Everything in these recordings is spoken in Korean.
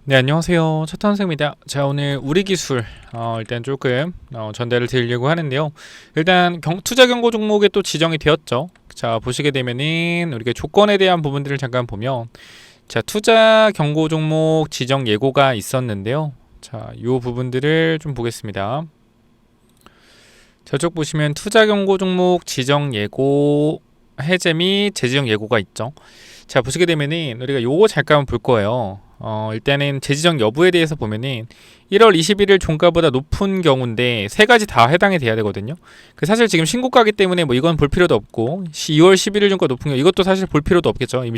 네, 안녕하세요. 차탄생입니다. 자, 오늘 우리 기술 일단 조금 전달을 드리려고 하는데요. 일단 투자 경고 종목에 또 지정이 되었죠. 자, 보시게 되면은 우리가 조건에 대한 부분들을 잠깐 보면, 자, 투자 경고 종목 지정 예고가 있었는데요. 자, 요 부분들을 좀 보겠습니다. 저쪽 보시면 투자 경고 종목 지정 예고 해제 및 재지정 예고가 있죠. 자, 보시게 되면은 우리가 요거 잠깐 볼 거예요. 일단은 재지정 여부에 대해서 보면은 1월 21일 종가보다 높은 경우인데 세 가지 다 해당이 돼야 되거든요. 사실 지금 신고가기 때문에 뭐 이건 볼 필요도 없고, 2월 11일 종가 높은 경우 이것도 사실 볼 필요도 없겠죠. 이미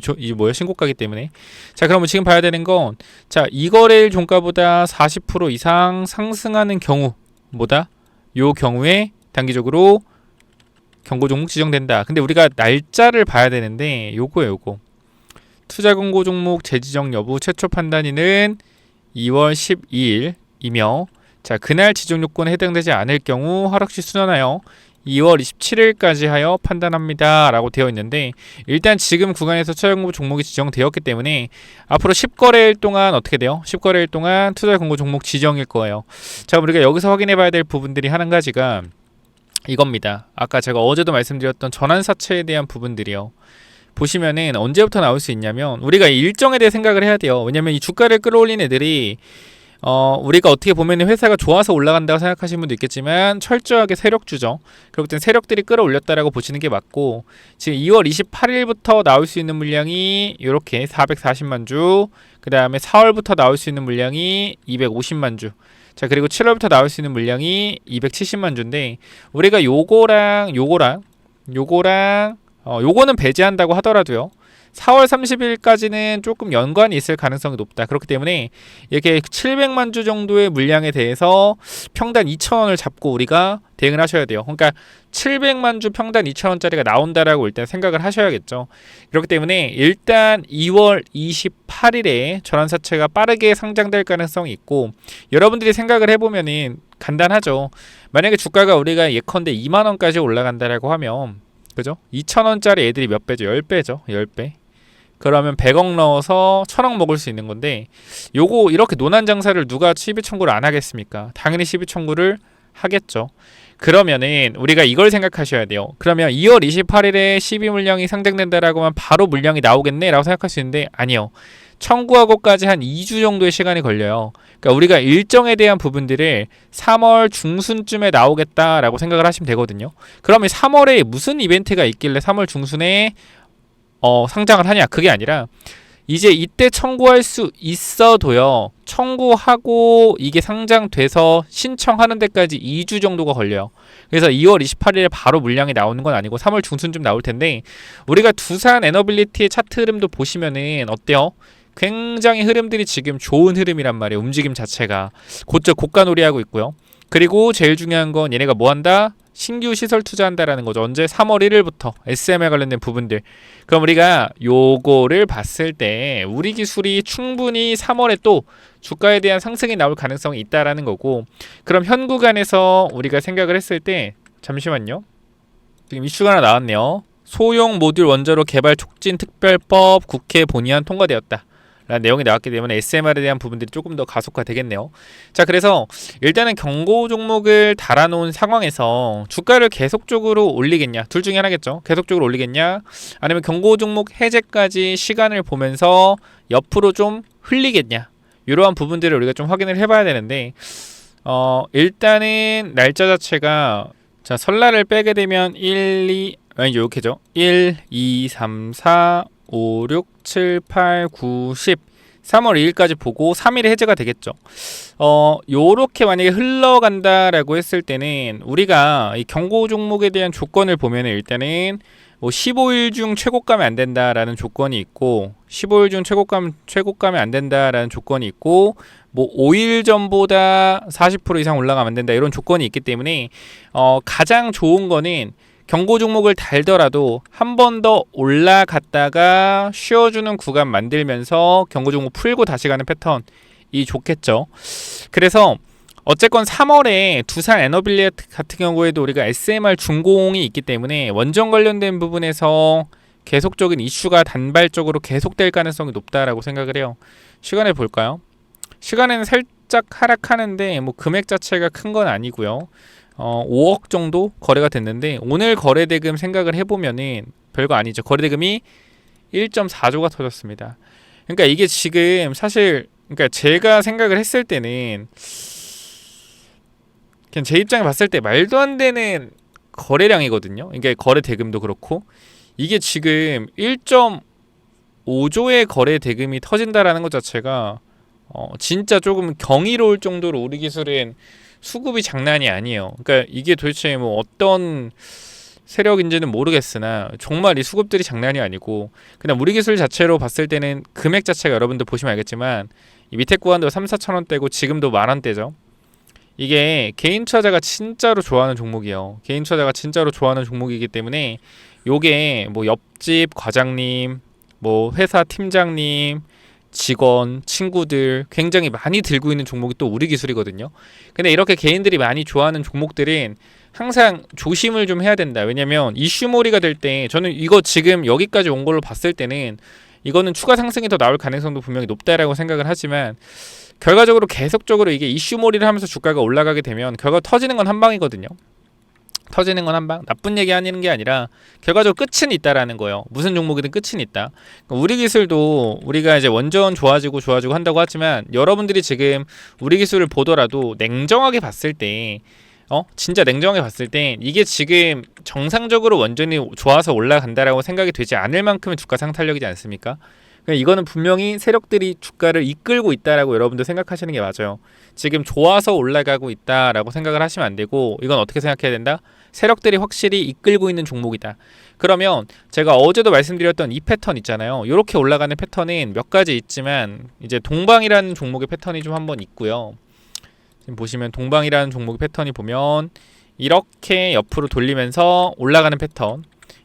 신고가기 때문에. 자, 그러면 지금 봐야 되는 건, 자, 이거래일 종가보다 40% 이상 상승하는 경우보다 요 경우에 단기적으로 경고 종목 지정된다. 근데 우리가 날짜를 봐야 되는데 요거 투자 경고 종목 재지정 여부 최초 판단일은 2월 12일이며, 자, 그날 지정 요건에 해당되지 않을 경우 하락시 순환하여 2월 27일까지 하여 판단합니다 라고 되어 있는데, 일단 지금 구간에서 투자 경고 종목이 지정되었기 때문에 앞으로 10거래일 동안 어떻게 돼요? 10거래일 동안 투자 경고 종목 지정일 거예요. 자, 우리가 여기서 확인해 봐야 될 부분들이 한 가지가 이겁니다. 아까 제가 어제도 말씀드렸던 전환사채에 대한 부분들이요. 보시면은 언제부터 나올 수 있냐면, 우리가 일정에 대해 생각을 해야 돼요. 왜냐면 이 주가를 끌어올린 애들이 우리가 어떻게 보면 회사가 좋아서 올라간다고 생각하시는 분도 있겠지만 철저하게 세력주죠. 그렇기 때문에 세력들이 끌어올렸다라고 보시는 게 맞고, 지금 2월 28일부터 나올 수 있는 물량이 이렇게 440만 주, 그 다음에 4월부터 나올 수 있는 물량이 250만 주, 자, 그리고 7월부터 나올 수 있는 물량이 270만 주인데, 우리가 요거랑 요거는 배제한다고 하더라도요, 4월 30일까지는 조금 연관이 있을 가능성이 높다. 그렇기 때문에 이렇게 700만 주 정도의 물량에 대해서 평단 2,000원을 잡고 우리가 대응을 하셔야 돼요. 그러니까 700만 주 평단 2,000원짜리가 나온다라고 일단 생각을 하셔야겠죠. 그렇기 때문에 일단 2월 28일에 전환사채가 빠르게 상장될 가능성이 있고, 여러분들이 생각을 해보면은 간단하죠. 만약에 주가가 우리가 예컨대 2만원까지 올라간다라고 하면, 그죠? 2,000원짜리 애들이 몇 배죠? 10배죠. 10배. 그러면 100억 넣어서 1,000억 먹을 수 있는 건데, 요거 이렇게 논한 장사를 누가 시비 청구를 안 하겠습니까? 당연히 시비 청구를 하겠죠. 그러면은 우리가 이걸 생각하셔야 돼요. 그러면 2월 28일에 시비 물량이 상장된다라고 하면 바로 물량이 나오겠네 라고 생각할 수 있는데, 아니요. 청구하고까지 한 2주 정도의 시간이 걸려요. 그러니까 우리가 일정에 대한 부분들을 3월 중순쯤에 나오겠다라고 생각을 하시면 되거든요. 그러면 3월에 무슨 이벤트가 있길래 3월 중순에 상장을 하냐? 그게 아니라, 이제 이때 청구할 수 있어도요, 청구하고 이게 상장돼서 신청하는 데까지 2주 정도가 걸려요. 그래서 2월 28일에 바로 물량이 나오는 건 아니고 3월 중순쯤 나올 텐데, 우리가 두산 에너빌리티의 차트 흐름도 보시면은 어때요? 굉장히 흐름들이 지금 좋은 흐름이란 말이에요. 움직임 자체가 고가 놀이하고 있고요. 그리고 제일 중요한 건 얘네가 뭐 한다? 신규 시설 투자한다라는 거죠. 언제? 3월 1일부터 SM에 관련된 부분들. 그럼 우리가 요거를 봤을 때 우리 기술이 충분히 3월에 또 주가에 대한 상승이 나올 가능성이 있다라는 거고, 그럼 현 구간에서 우리가 생각을 했을 때, 잠시만요. 지금 이슈가 하나 나왔네요. 소형 모듈 원자로 개발 촉진 특별법 국회 본의안 통과되었다 라는 내용이 나왔기 때문에 SMR에 대한 부분들이 조금 더 가속화 되겠네요. 자, 그래서 일단은 경고 종목을 달아놓은 상황에서 주가를 계속적으로 올리겠냐, 둘 중에 하나겠죠. 계속적으로 올리겠냐, 아니면 경고 종목 해제까지 시간을 보면서 옆으로 좀 흘리겠냐, 이러한 부분들을 우리가 좀 확인을 해봐야 되는데, 일단은 날짜 자체가, 자, 설날을 빼게 되면 이렇게죠. 1, 2, 3, 4, 5, 6, 7, 8, 9, 10 3월 2일까지 보고 3일에 해제가 되겠죠. 요렇게 만약에 흘러간다라고 했을 때는 우리가 이 경고 종목에 대한 조건을 보면, 일단은 뭐 15일 중 최고가면 안 된다라는 조건이 있고, 15일 중 최고가면 안 된다라는 조건이 있고, 뭐 5일 전보다 40% 이상 올라가면 안 된다, 이런 조건이 있기 때문에 가장 좋은 거는 경고 종목을 달더라도 한 번 더 올라갔다가 쉬어주는 구간 만들면서 경고 종목 풀고 다시 가는 패턴이 좋겠죠. 그래서 어쨌건 3월에 두산 에너빌리티 같은 경우에도 우리가 SMR 준공이 있기 때문에 원전 관련된 부분에서 계속적인 이슈가 단발적으로 계속될 가능성이 높다라고 생각을 해요. 시간을 볼까요? 시간에는 살짝 하락하는데 뭐 금액 자체가 큰 건 아니고요. 5억 정도 거래가 됐는데 오늘 거래 대금 생각을 해보면은 별거 아니죠. 거래 대금이 1.4조가 터졌습니다. 그러니까 이게 지금 사실 그러니까 제가 생각을 했을 때는 그냥 제 입장에 봤을 때 말도 안 되는 거래량이거든요. 그러니까 거래 대금도 그렇고 이게 지금 1.5조의 거래 대금이 터진다라는 것 자체가 진짜 조금 경이로울 정도로 우리 기술은 수급이 장난이 아니에요. 그러니까 이게 도대체 뭐 어떤 세력인지는 모르겠으나 정말 이 수급들이 장난이 아니고 그냥 우리 기술 자체로 봤을 때는 금액 자체가 여러분들 보시면 알겠지만 이 밑에 구간도 3, 4천 원대고 지금도 만 원대죠. 이게 개인 투자자가 진짜로 좋아하는 종목이에요. 개인 투자자가 진짜로 좋아하는 종목이기 때문에 요게 뭐 옆집 과장님, 뭐 회사 팀장님, 직원, 친구들 굉장히 많이 들고 있는 종목이 또 우리 기술이거든요. 근데 이렇게 개인들이 많이 좋아하는 종목들은 항상 조심을 좀 해야 된다. 왜냐면 이슈몰이가 될 때 저는 이거 지금 여기까지 온 걸로 봤을 때는 이거는 추가 상승이 더 나올 가능성도 분명히 높다라고 생각을 하지만 결과적으로 계속적으로 이게 이슈몰이를 하면서 주가가 올라가게 되면 결과 터지는 건 한 방이거든요. 터지는 건 한 방. 나쁜 얘기 하는 게 아니라 결과적으로 끝은 있다라는 거예요. 무슨 종목이든 끝은 있다. 우리 기술도 우리가 이제 원전 좋아지고 한다고 하지만 여러분들이 지금 우리 기술을 보더라도 냉정하게 봤을 때 진짜 냉정하게 봤을 때 이게 지금 정상적으로 원전이 좋아서 올라간다라고 생각이 되지 않을 만큼의 주가 상탄력이지 않습니까? 이거는 분명히 세력들이 주가를 이끌고 있다라고 여러분들 생각하시는 게 맞아요. 지금 좋아서 올라가고 있다라고 생각을 하시면 안 되고 이건 어떻게 생각해야 된다? 세력들이 확실히 이끌고 있는 종목이다. 그러면 제가 어제도 말씀드렸던 이 패턴 있잖아요. 이렇게 올라가는 패턴은 몇 가지 있지만 이제 동방이라는 종목의 패턴이 좀 한번 있고요. 지금 보시면 동방이라는 종목의 패턴이 보면 이렇게 옆으로 돌리면서 올라가는 패턴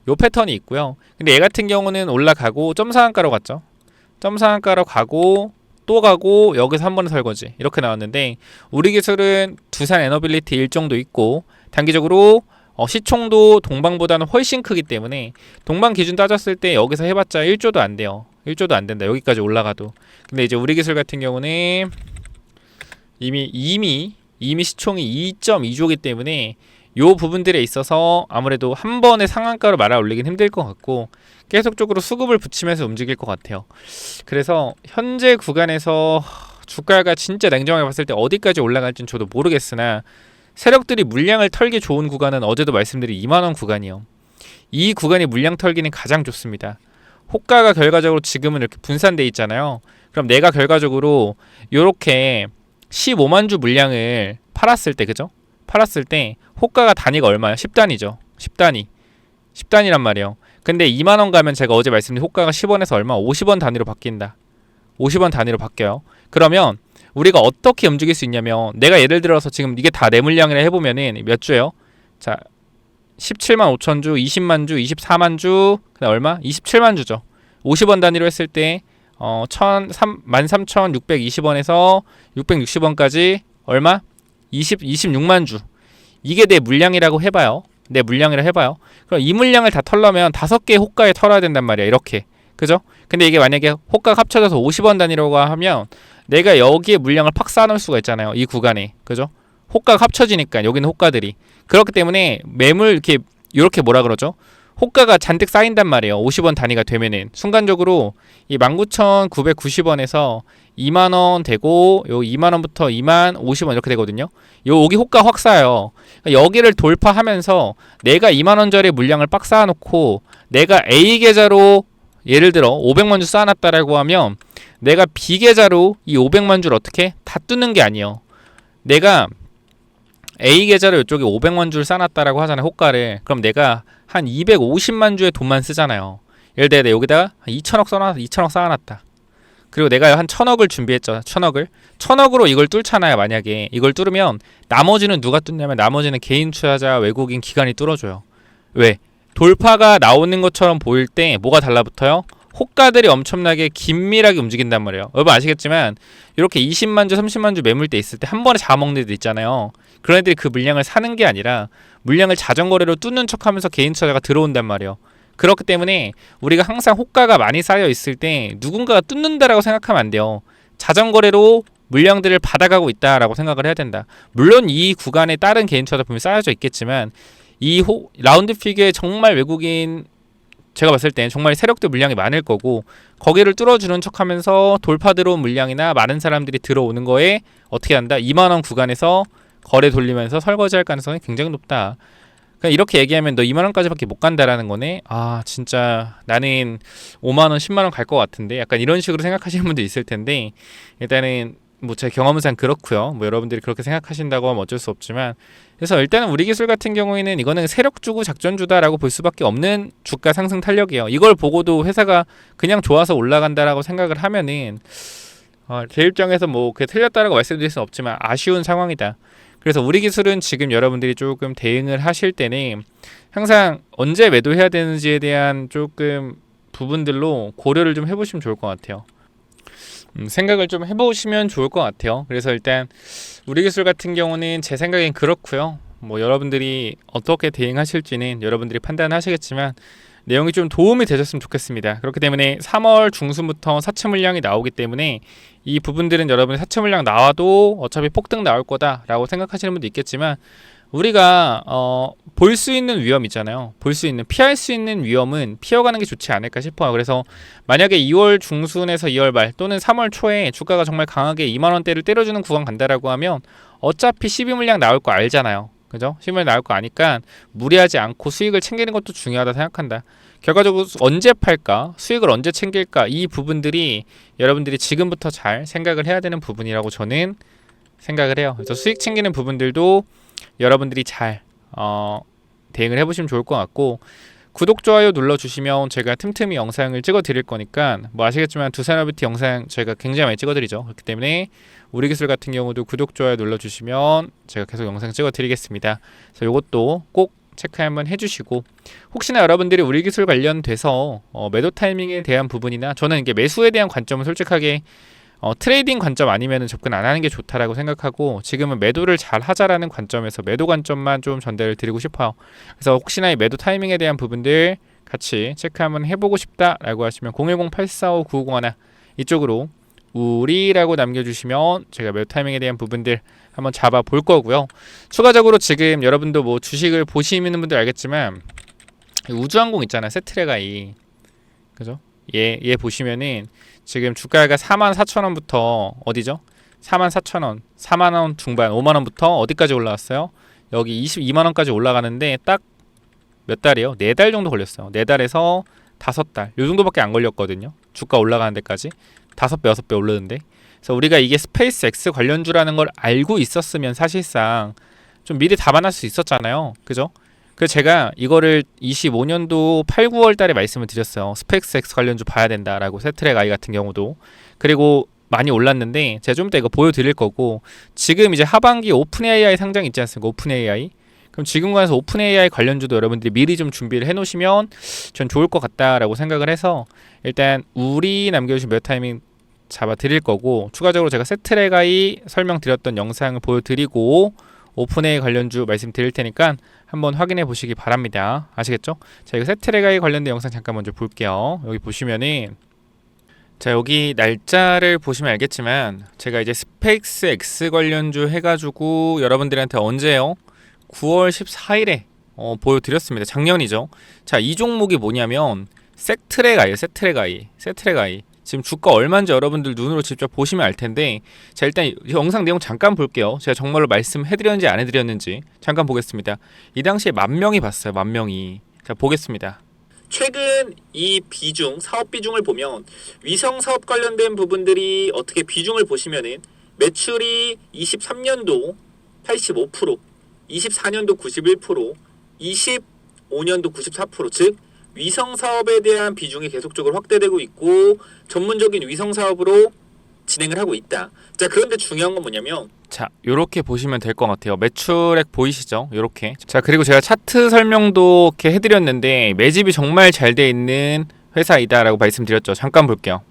요 패턴이 있고요. 근데 얘 같은 경우는 올라가고 점상한가로 갔죠. 점상한가로 가고 또 가고 여기서 한 번에 설거지 이렇게 나왔는데 우리 기술은 두산 에너빌리티 일정도 있고 단기적으로 시총도 동방보다는 훨씬 크기 때문에 동방 기준 따졌을 때 여기서 해봤자 1조도 안 돼요. 1조도 안 된다. 여기까지 올라가도. 근데 이제 우리 기술 같은 경우는 이미 시총이 2.2조기 때문에 요 부분들에 있어서 아무래도 한 번에 상한가로 말아 올리긴 힘들 것 같고 계속적으로 수급을 붙이면서 움직일 것 같아요. 그래서 현재 구간에서 주가가 진짜 냉정하게 봤을 때 어디까지 올라갈지는 저도 모르겠으나 세력들이 물량을 털기 좋은 구간은 어제도 말씀드린 2만원 구간이요. 이 구간이 물량 털기는 가장 좋습니다. 호가가 결과적으로 지금은 이렇게 분산돼 있잖아요. 그럼 내가 결과적으로 이렇게 15만 주 물량을 팔았을 때 그죠? 팔았을 때 호가가 단위가 얼마야? 10단위죠. 10단위란 말이에요. 근데 2만원 가면 제가 어제 말씀드린 호가가 10원에서 얼마? 50원 단위로 바뀐다. 50원 단위로 바뀌어요. 그러면 우리가 어떻게 움직일 수 있냐면 내가 예를 들어서 지금 이게 다 내 물량이라 해보면은 몇 주예요? 자 17만 5천 주, 20만 주, 24만 주, 그다음 얼마? 27만 주죠. 50원 단위로 했을 때 13,620원에서 660원까지 얼마? 26만 주. 이게 내 물량이라고 해봐요. 내 물량이라 해봐요. 그럼 이 물량을 다 털려면 5개의 호가에 털어야 된단 말이야. 이렇게. 그죠? 근데 이게 만약에 호가가 합쳐져서 50원 단위라고 하면 내가 여기에 물량을 팍 쌓아놓을 수가 있잖아요. 이 구간에. 그죠? 호가가 합쳐지니까 여기는 호가들이. 그렇기 때문에 매물 이렇게 뭐라 그러죠? 호가가 잔뜩 쌓인단 말이에요. 50원 단위가 되면은 순간적으로 이 19,990원에서 2만원 되고 요 2만원부터 2만 50원 이렇게 되거든요. 요 여기 호가 확 쌓여요. 여기를 돌파하면서 내가 2만원짜리 물량을 빡 쌓아놓고 내가 A 계좌로 예를 들어 500만 주 쌓아놨다라고 하면 내가 B 계좌로 이 500만 주를 어떻게 다 뚫는 게 아니에요. 내가 A 계좌로 이쪽에 500만 주를 쌓아놨다라고 하잖아요. 호가를. 그럼 내가 한 250만 주의 돈만 쓰잖아요. 예를 들어 내가 여기다가 2천억 쌓아놨다. 그리고 내가 한 1,000억을 준비했죠. 1,000억으로 이걸 뚫잖아요. 만약에 이걸 뚫으면 나머지는 누가 뚫냐면 나머지는 개인 투자자, 외국인, 기관이 뚫어줘요. 왜? 돌파가 나오는 것처럼 보일 때 뭐가 달라붙어요? 호가들이 엄청나게 긴밀하게 움직인단 말이에요. 여러분 아시겠지만 이렇게 20만 주, 30만 주 매물대 있을 때 한 번에 잡아먹는 애들 있잖아요. 그런 애들이 그 물량을 사는 게 아니라 물량을 자전거래로 뚫는 척하면서 개인 투자자가 들어온단 말이에요. 그렇기 때문에 우리가 항상 호가가 많이 쌓여 있을 때 누군가가 뚫는다라고 생각하면 안 돼요. 자전거래로 물량들을 받아가고 있다라고 생각을 해야 된다. 물론 이 구간에 다른 개인 투자도 분명히 쌓여져 있겠지만 이 라운드 피겨에 정말 외국인 제가 봤을 땐 정말 세력들 물량이 많을 거고 거기를 뚫어주는 척하면서 돌파 들어온 물량이나 많은 사람들이 들어오는 거에 어떻게 한다? 2만원 구간에서 거래 돌리면서 설거지할 가능성이 굉장히 높다. 그냥 이렇게 얘기하면 너 2만원까지밖에 못 간다라는 거네. 아 진짜 나는 5만원 10만원 갈 것 같은데 약간 이런 식으로 생각하시는 분도 있을 텐데 일단은 뭐 제 경험상 그렇고요. 뭐 여러분들이 그렇게 생각하신다고 하면 어쩔 수 없지만 그래서 일단은 우리 기술 같은 경우에는 이거는 세력주고 작전주다라고 볼 수밖에 없는 주가 상승 탄력이에요. 이걸 보고도 회사가 그냥 좋아서 올라간다라고 생각을 하면은 제 입장에서 뭐 그게 틀렸다라고 말씀드릴 수는 없지만 아쉬운 상황이다. 그래서 우리 기술은 지금 여러분들이 조금 대응을 하실 때는 항상 언제 매도해야 되는지에 대한 조금 부분들로 고려를 좀 해보시면 좋을 것 같아요. 생각을 좀 해보시면 좋을 것 같아요. 그래서 일단 우리 기술 같은 경우는 제 생각엔 그렇고요. 뭐 여러분들이 어떻게 대응하실지는 여러분들이 판단하시겠지만 내용이 좀 도움이 되셨으면 좋겠습니다. 그렇기 때문에 3월 중순부터 사채 물량이 나오기 때문에 이 부분들은 여러분이 사채 물량 나와도 어차피 폭등 나올 거다라고 생각하시는 분도 있겠지만 우리가 볼 수 있는 위험 있잖아요. 볼 수 있는 피할 수 있는 위험은 피해가는 게 좋지 않을까 싶어요. 그래서 만약에 2월 중순에서 2월 말 또는 3월 초에 주가가 정말 강하게 2만 원대를 때려주는 구간 간다라고 하면 어차피 12 물량 나올 거 알잖아요. 그죠? 12 물량 나올 거 아니까 무리하지 않고 수익을 챙기는 것도 중요하다 생각한다. 결과적으로 언제 팔까? 수익을 언제 챙길까? 이 부분들이 여러분들이 지금부터 잘 생각을 해야 되는 부분이라고 저는 생각을 해요. 그래서 수익 챙기는 부분들도 여러분들이 잘 대응을 해보시면 좋을 것 같고 구독, 좋아요 눌러주시면 제가 틈틈이 영상을 찍어 드릴 거니까 뭐 아시겠지만 두산업비티 영상 저희가 굉장히 많이 찍어 드리죠. 그렇기 때문에 우리 기술 같은 경우도 구독, 좋아요 눌러주시면 제가 계속 영상 찍어 드리겠습니다. 그래서 이것도 꼭 체크 한번 해주시고 혹시나 여러분들이 우리 기술 관련돼서 매도 타이밍에 대한 부분이나 저는 이게 매수에 대한 관점은 솔직하게 트레이딩 관점 아니면 접근 안 하는 게 좋다라고 생각하고 지금은 매도를 잘 하자라는 관점에서 매도 관점만 좀 전달을 드리고 싶어요. 그래서 혹시나 이 매도 타이밍에 대한 부분들 같이 체크 한번 해보고 싶다라고 하시면 010-845-9501 이쪽으로 우리라고 남겨주시면 제가 매도 타이밍에 대한 부분들 한번 잡아볼 거고요. 추가적으로 지금 여러분도 뭐 주식을 보시는 분들 알겠지만 우주항공 있잖아요. 세트레가이 그죠? 얘 보시면은 지금 주가가 44,000원부터 어디죠? 44,000원, 4만원 중반, 5만원부터 어디까지 올라왔어요? 여기 22만원까지 올라가는데 딱 몇 달이요? 4달 정도 걸렸어요. 4달에서 5달 요 정도밖에 안 걸렸거든요. 주가 올라가는 데까지 5배, 6배 오르는데 그래서 우리가 이게 스페이스 X 관련주라는 걸 알고 있었으면 사실상 좀 미리 답안할 수 있었잖아요. 그죠? 그래서 제가 이거를 25년도 8, 9월 달에 말씀을 드렸어요. 스페이스 X 관련주 봐야 된다라고 세트랙 아이 같은 경우도. 그리고 많이 올랐는데 제가 좀 이따 이거 보여드릴 거고 지금 이제 하반기 오픈 AI 상장 있지 않습니까? 오픈 AI. 그럼 지금 관해서 오픈 AI 관련주도 여러분들이 미리 좀 준비를 해놓으시면 전 좋을 것 같다라고 생각을 해서 일단 우리 남겨주신 몇 타이밍 잡아 드릴 거고 추가적으로 제가 세트랙 아이 설명드렸던 영상을 보여드리고 오픈 AI 관련주 말씀드릴 테니까 한번 확인해 보시기 바랍니다. 아시겠죠? 자, 이거 세트랙 아이 관련된 영상 잠깐 먼저 볼게요. 여기 보시면은 자, 여기 날짜를 보시면 알겠지만 제가 이제 스페이스 X 관련주 해가지고 여러분들한테 언제요? 9월 14일에 보여드렸습니다. 작년이죠. 자, 이 종목이 뭐냐면 세트랙 아이 지금 주가 얼마인지 여러분들 눈으로 직접 보시면 알 텐데 자, 일단 영상 내용 잠깐 볼게요. 제가 정말로 말씀해드렸는지 안 해드렸는지 잠깐 보겠습니다. 이 당시에 10,000명이 봤어요. 10,000명이. 자, 보겠습니다. 최근 이 비중, 사업 비중을 보면 위성 사업 관련된 부분들이 어떻게 비중을 보시면은 매출이 23년도 85%, 24년도 91%, 25년도 94%, 즉 위성 사업에 대한 비중이 계속적으로 확대되고 있고 전문적인 위성 사업으로 진행을 하고 있다. 자, 그런데 중요한 건 뭐냐면 자, 요렇게 보시면 될 것 같아요. 매출액 보이시죠? 요렇게. 자, 그리고 제가 차트 설명도 이렇게 해드렸는데 매집이 정말 잘 돼 있는 회사이다라고 말씀드렸죠. 잠깐 볼게요.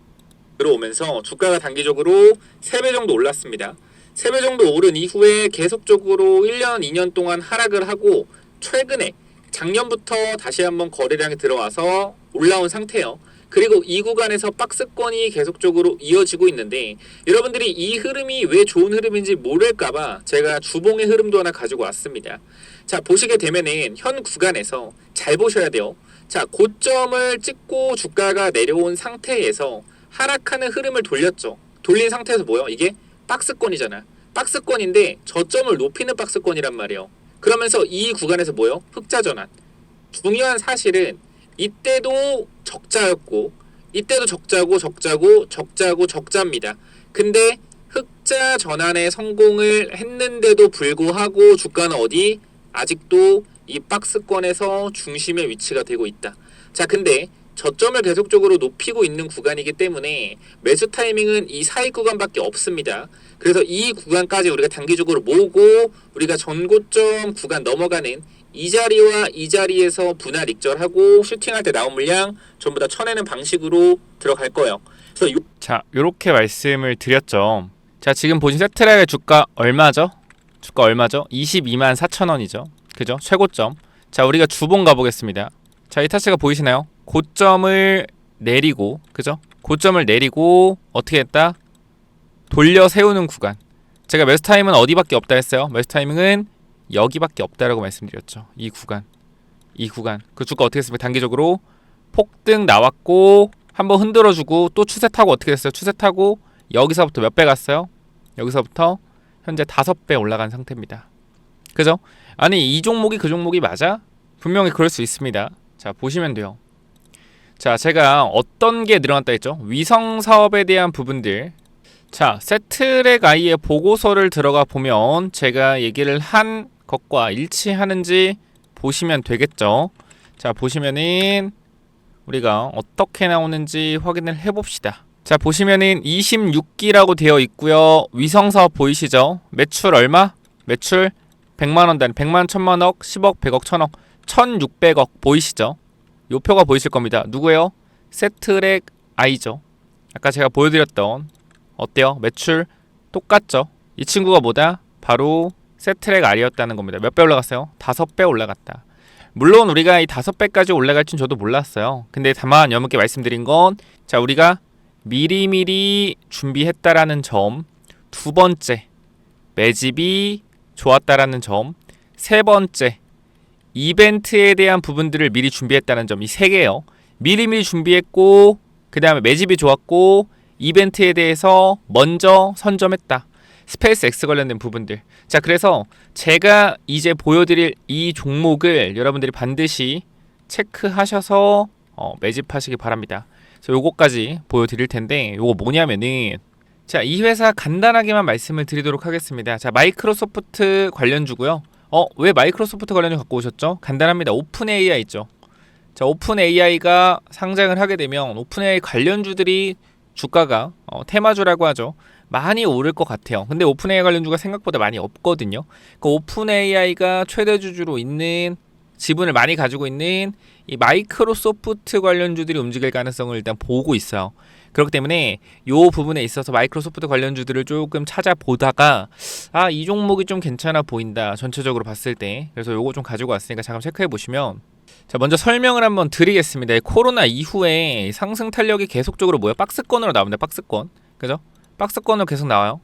들어오면서 주가가 단기적으로 3배 정도 올랐습니다. 3배 정도 오른 이후에 계속적으로 1년, 2년 동안 하락을 하고 최근에 작년부터 다시 한번 거래량이 들어와서 올라온 상태예요. 그리고 이 구간에서 박스권이 계속적으로 이어지고 있는데 여러분들이 이 흐름이 왜 좋은 흐름인지 모를까봐 제가 주봉의 흐름도 하나 가지고 왔습니다. 자, 보시게 되면은 현 구간에서 잘 보셔야 돼요. 자, 고점을 찍고 주가가 내려온 상태에서 하락하는 흐름을 돌렸죠. 돌린 상태에서 뭐예요? 이게 박스권이잖아. 박스권인데 저점을 높이는 박스권이란 말이에요. 그러면서 이 구간에서 뭐예요? 흑자 전환. 중요한 사실은 이때도 적자였고 이때도 적자고 적자입니다. 근데 흑자 전환에 성공을 했는데도 불구하고 주가는 어디? 아직도 이 박스권에서 중심의 위치가 되고 있다. 자, 근데 저점을 계속적으로 높이고 있는 구간이기 때문에 매수 타이밍은 이 사이 구간밖에 없습니다. 그래서 이 구간까지 우리가 단기적으로 모으고 우리가 전고점 구간 넘어가는 이 자리와 이 자리에서 분할 익절하고 슈팅할 때 나온 물량 전부 다 쳐내는 방식으로 들어갈 거예요. 그래서 자, 요렇게 말씀을 드렸죠. 자, 지금 보신 세트랙의 주가 얼마죠? 주가 얼마죠? 22만 4천 원이죠. 그죠? 최고점. 자, 우리가 주봉 가보겠습니다. 자, 이 차트가 보이시나요? 고점을 내리고, 그죠? 고점을 내리고 어떻게 했다? 돌려 세우는 구간. 제가 매수 타임은 어디밖에 없다 했어요? 매수 타이밍은 여기밖에 없다라고 말씀드렸죠. 이 구간. 그 주가 어떻게 했습니까? 단기적으로 폭등 나왔고 한번 흔들어주고 또 추세 타고 어떻게 됐어요? 추세 타고 여기서부터 몇 배 갔어요? 여기서부터 현재 5배 올라간 상태입니다. 그죠? 아니, 이 종목이 그 종목이 맞아? 분명히 그럴 수 있습니다. 자, 보시면 돼요. 자, 제가 어떤 게 늘어났다 했죠? 위성 사업에 대한 부분들. 자, 세트랙 I의 보고서를 들어가 보면 제가 얘기를 한 것과 일치하는지 보시면 되겠죠. 자, 보시면은 우리가 어떻게 나오는지 확인을 해봅시다. 자, 보시면은 26기라고 되어 있고요. 위성 사업 보이시죠? 매출 얼마? 매출 100만원 단위, 100만, 1000만억, 10억, 100억, 1000억, 1600억 보이시죠? 요 표가 보이실 겁니다. 누구예요? 세트랙 I죠. 아까 제가 보여드렸던 어때요? 매출 똑같죠? 이 친구가 뭐다? 바로 세트랙 I였다는 겁니다. 몇 배 올라갔어요? 5배 올라갔다. 물론 우리가 이 5배까지 올라갈 줄 저도 몰랐어요. 근데 다만 여러분께 말씀드린 건 자, 우리가 미리미리 준비했다라는 점, 두 번째 매집이 좋았다라는 점, 세 번째 이벤트에 대한 부분들을 미리 준비했다는 점, 이 세 개요. 미리미리 준비했고 그 다음에 매집이 좋았고 이벤트에 대해서 먼저 선점했다. 스페이스 X 관련된 부분들. 자, 그래서 제가 이제 보여드릴 이 종목을 여러분들이 반드시 체크하셔서 매집하시기 바랍니다. 그래서 요거까지 보여드릴 텐데 요거 뭐냐면은 자, 이 회사 간단하게만 말씀을 드리도록 하겠습니다. 자, 마이크로소프트 관련주고요. 왜 마이크로소프트 관련주 갖고 오셨죠? 간단합니다. 오픈 AI 있죠. 자, 오픈 AI가 상장을 하게 되면 오픈 AI 관련주들이 주가가 테마주라고 하죠. 많이 오를 것 같아요. 근데 오픈 AI 관련주가 생각보다 많이 없거든요. 그 오픈 AI가 최대 주주로 있는 지분을 많이 가지고 있는 이 마이크로소프트 관련주들이 움직일 가능성을 일단 보고 있어요. 그렇기 때문에 이 부분에 있어서 마이크로소프트 관련주들을 조금 찾아보다가 이 종목이 좀 괜찮아 보인다. 전체적으로 봤을 때. 그래서 요거 좀 가지고 왔으니까 잠깐 체크해 보시면 자, 먼저 설명을 한번 드리겠습니다. 코로나 이후에 상승 탄력이 계속적으로 뭐야? 박스권으로 나옵니다. 박스권. 그죠? 박스권으로 계속 나와요.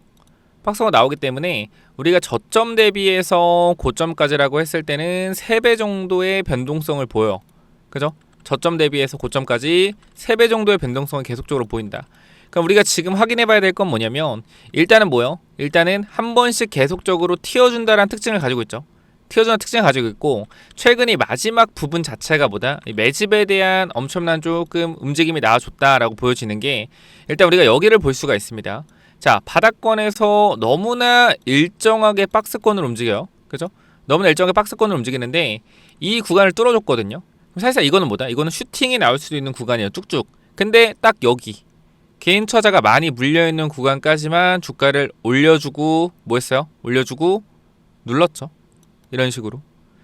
박스권 나오기 때문에 우리가 저점 대비해서 고점까지라고 했을 때는 3배 정도의 변동성을 보여. 그죠? 저점 대비해서 고점까지 3배 정도의 변동성을 계속적으로 보인다. 그럼 우리가 지금 확인해 봐야 될 건 뭐냐면 일단은 뭐요? 일단은 한 번씩 계속적으로 튀어준다라는 특징을 가지고 있죠. 튀어주는 특징을 가지고 있고 최근 이 마지막 부분 자체가 뭐다? 이 매집에 대한 엄청난 조금 움직임이 나와줬다라고 보여지는 게 일단 우리가 여기를 볼 수가 있습니다. 자, 바닥권에서 너무나 일정하게 박스권을 움직여요. 그죠? 너무나 일정하게 박스권을 움직이는데 이 구간을 뚫어줬거든요. 사실상 이거는 뭐다? 이거는 슈팅이 나올 수도 있는 구간이에요. 쭉쭉. 근데 딱 여기 개인 투자자가 많이 물려있는 구간까지만 주가를 올려주고 뭐 했어요? 올려주고 눌렀죠. 이런 식으로.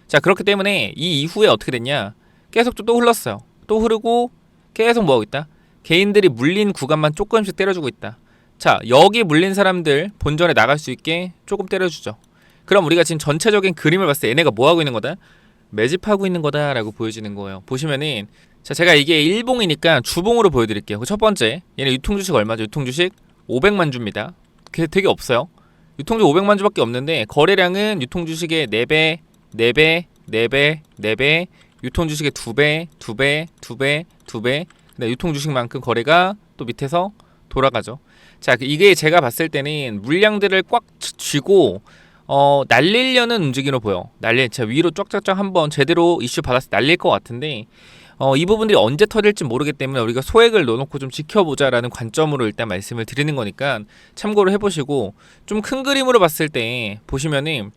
자, 그렇기 때문에 이 이후에 어떻게 됐냐? 계속 또 흘렀어요. 또 흐르고 계속 뭐하고 있다? 개인들이 물린 구간만 조금씩 때려주고 있다. 자, 여기 물린 사람들 본전에 나갈 수 있게 조금 때려주죠. 그럼 우리가 지금 전체적인 그림을 봤을 때 얘네가 뭐하고 있는 거다? 매집하고 있는 거다라고 보여지는 거예요. 보시면은 자, 제가 이게 일봉이니까 주봉으로 보여드릴게요. 첫 번째, 얘네 유통주식 얼마죠? 유통주식 500만 주입니다. 그게 되게 없어요. 유통주식 500만 주밖에 없는데 거래량은 유통주식의 4배, 4배, 4배, 4배, 유통주식의 2배, 2배, 2배, 2배. 근데 유통주식만큼 거래가 또 밑에서 돌아가죠. 자, 이게 제가 봤을 때는 물량들을 꽉 쥐고 날리려는 움직임으로 보여. 제가 위로 쫙쫙쫙 한번 제대로 이슈 받았을 때 날릴 것 같은데 이 부분들이 언제 터질지 모르기 때문에 우리가 소액을 넣어놓고 좀 지켜보자라는 관점으로 일단 말씀을 드리는 거니까 참고를 해보시고, 좀 큰 그림으로 봤을 때 보시면은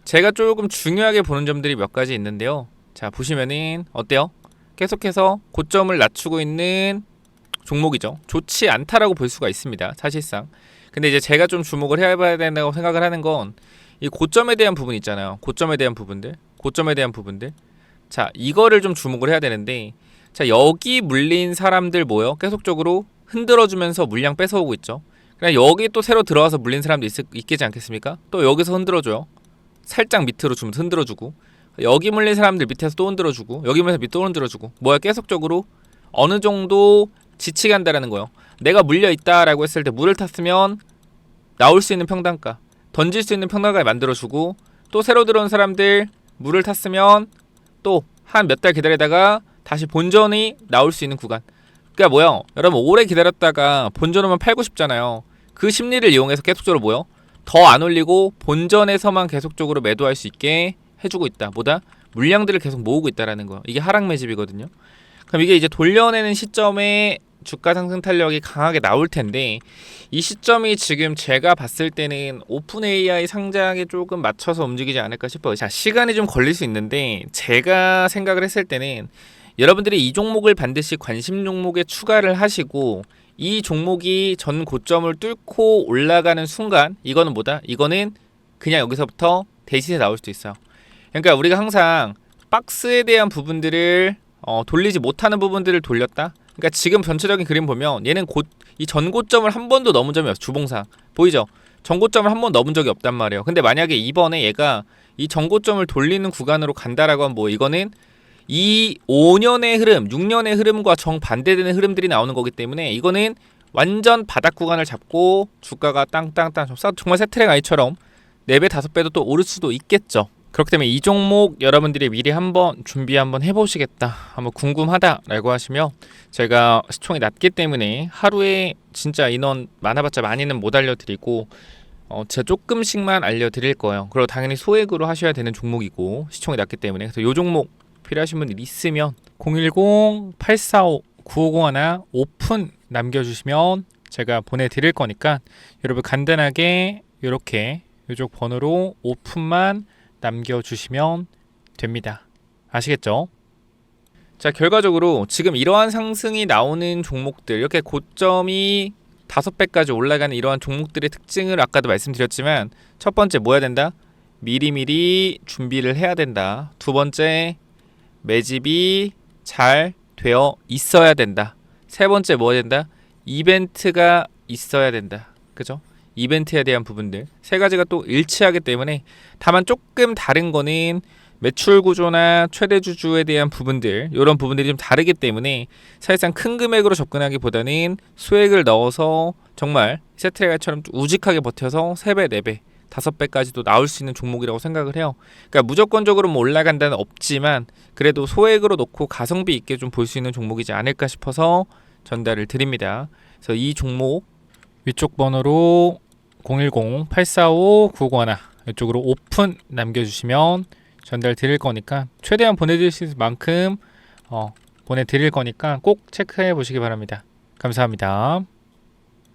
제가 조금 중요하게 보는 점들이 몇 가지 있는데요. 자, 보시면은 어때요? 계속해서 고점을 낮추고 있는 종목이죠. 좋지 않다라고 볼 수가 있습니다, 사실상. 근데 이제 제가 좀 주목을 해봐야 된다고 생각을 하는 건 이 고점에 대한 부분 있잖아요. 고점에 대한 부분들. 자, 이거를 좀 주목을 해야 되는데, 자, 여기 물린 사람들 뭐요? 계속적으로 흔들어주면서 물량 뺏어오고 있죠. 그냥 여기 또 새로 들어와서 물린 사람도 있겠지 않겠습니까? 또 여기서 흔들어줘요. 살짝 밑으로 주면 흔들어주고, 여기 물린 사람들 밑에서 또 흔들어주고, 여기 물려서 밑에 또 흔들어주고, 뭐야, 계속적으로 어느 정도 지치간다라는 거예요. 내가 물려있다라고 했을 때 물을 탔으면 나올 수 있는 평단가, 던질 수 있는 평단가를 만들어주고, 또 새로 들어온 사람들 물을 탔으면 또 한 몇 달 기다리다가 다시 본전이 나올 수 있는 구간. 그러니까 뭐요? 여러분 오래 기다렸다가 본전 오면 팔고 싶잖아요. 그 심리를 이용해서 계속적으로 뭐요? 더 안 올리고 본전에서만 계속적으로 매도할 수 있게 해주고 있다. 뭐다? 물량들을 계속 모으고 있다라는 거예요. 이게 하락 매집이거든요. 그럼 이게 이제 돌려내는 시점에 주가 상승 탄력이 강하게 나올 텐데, 이 시점이 지금 제가 봤을 때는 오픈 AI 상장에 조금 맞춰서 움직이지 않을까 싶어요. 자, 시간이 좀 걸릴 수 있는데 제가 생각을 했을 때는 여러분들이 이 종목을 반드시 관심 종목에 추가를 하시고, 이 종목이 전 고점을 뚫고 올라가는 순간, 이거는 뭐다? 이거는 그냥 여기서부터 대시세 나올 수도 있어요. 그러니까 우리가 항상 박스에 대한 부분들을 돌리지 못하는 부분들을 돌렸다. 그러니까 지금 전체적인 그림 보면 얘는 곧 이 전고점을 한 번도 넘은 점이 없어. 주봉상 보이죠? 전고점을 한 번 넘은 적이 없단 말이에요. 근데 만약에 이번에 얘가 이 전고점을 돌리는 구간으로 간다라고 하면 뭐 이거는 이 5년의 흐름, 6년의 흐름과 정반대되는 흐름들이 나오는 거기 때문에 이거는 완전 바닥 구간을 잡고 주가가 땅땅땅 정말 세트랙 아이처럼 4배, 5배도 또 오를 수도 있겠죠. 그렇기 때문에 이 종목 여러분들이 미리 한번 준비 한번 해보시겠다, 한번 궁금하다라고 하시면 제가 시총이 낮기 때문에 하루에 진짜 인원 많아봤자 많이는 못 알려드리고 제가 조금씩만 알려드릴 거예요. 그리고 당연히 소액으로 하셔야 되는 종목이고 시총이 낮기 때문에. 그래서 이 종목 필요하신 분들 있으면 010-845-9501 오픈 남겨주시면 제가 보내드릴 거니까 여러분 간단하게 이렇게 이쪽 번호로 오픈만 남겨주시면 됩니다. 아시겠죠? 자, 결과적으로 지금 이러한 상승이 나오는 종목들, 이렇게 고점이 5배까지 올라가는 이러한 종목들의 특징을 아까도 말씀드렸지만, 첫 번째 뭐 해야 된다? 미리미리 준비를 해야 된다. 두 번째, 매집이 잘 되어 있어야 된다. 세 번째 뭐 해야 된다? 이벤트가 있어야 된다. 그죠? 이벤트에 대한 부분들 세 가지가 또 일치하기 때문에, 다만 조금 다른 거는 매출 구조나 최대 주주에 대한 부분들, 이런 부분들이 좀 다르기 때문에 사실상 큰 금액으로 접근하기보다는 소액을 넣어서 정말 세트레가처럼 우직하게 버텨서 3배, 4배, 5배까지도 나올 수 있는 종목이라고 생각을 해요. 그러니까 무조건적으로 뭐 올라간다는 없지만 그래도 소액으로 놓고 가성비 있게 좀 볼 수 있는 종목이지 않을까 싶어서 전달을 드립니다. 그래서 이 종목 위쪽 번호로 010-845-9991 이쪽으로 오픈 남겨주시면 전달 드릴 거니까 최대한 보내드릴 수 있을 만큼 보내드릴 거니까 꼭 체크해 보시기 바랍니다. 감사합니다.